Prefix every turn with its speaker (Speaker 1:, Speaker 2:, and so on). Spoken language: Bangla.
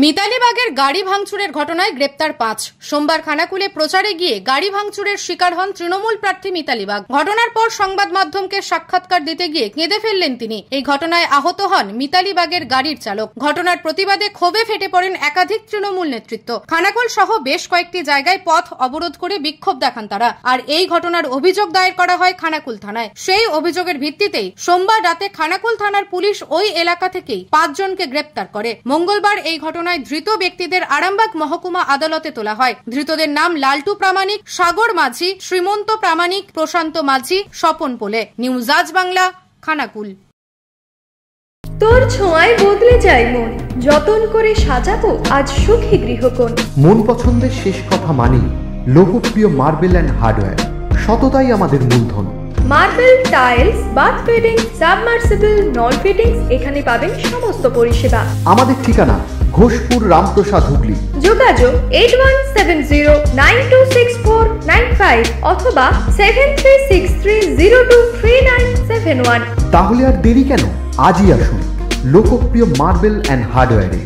Speaker 1: মিতালিবাগের গাড়ি ভাঙচুরের ঘটনায় গ্রেপ্তার ৫। সোমবার খানাকুলে প্রচারে গিয়ে গাড়ি ভাঙচুরের শিকার হন তৃণমূল প্রার্থী মিতালিবাগ। ঘটনার পর সংবাদ মাধ্যমকে সাক্ষাৎকার দিতে গিয়ে কেঁদে ফেললেন তিনি। এই ঘটনায় আহত হন মিতালিবাগের গাড়ির চালক। ঘটনার প্রতিবাদে ক্ষোভে ফেটে পড়েন একাধিক তৃণমূল নেতৃত্ব। খানাকুল সহ বেশ কয়েকটি জায়গায় পথ অবরোধ করে বিক্ষোভ দেখান তারা। আর এই ঘটনার অভিযোগ দায়ের করা হয় খানাকুল থানায়। সেই অভিযোগের ভিত্তিতেই সোমবার রাতে খানাকুল থানার পুলিশ ওই এলাকা থেকেই ৫ জনকে গ্রেপ্তার করে। মঙ্গলবার এই ঘটনায় ধৃত ব্যক্তিদের আরামবাগ মহকুমা আদালতে তোলা হয়। ধৃতদের নাম লালটু প্রামাণিক, সাগর মাঝি, শ্রীমন্ত প্রামাণিক, প্রশান্ত মাঝি, স্বপন পোলে। নিউজ আজ বাংলা, খানাকুল।
Speaker 2: তোর ছোঁয়ায় বদলে যায় মন, যতন করে সাজাবো আজ সুখী গৃহকোণ।
Speaker 3: মন পছন্দের শেষ কথা মানি লোকপ্রিয় মার্বেল অ্যান্ড হার্ডওয়্যার, সততাই আমাদের মূলধন।
Speaker 2: Marble, tiles, bath fittings, submersible, নল ফিটিংস, এখানে পাবেন সমস্ত পরিষেবা।
Speaker 3: আমাদের ঠিকানা ঘোষপুর, রামপ্রসাদ, হুগলি।
Speaker 2: যোগাযোগ 8170926495 অথবা 7363023971।
Speaker 3: তাহলে আর দেরি কেন, আজই আসুন লোকপ্রিয় মার্বেল অ্যান্ড হার্ডওয়্যারে।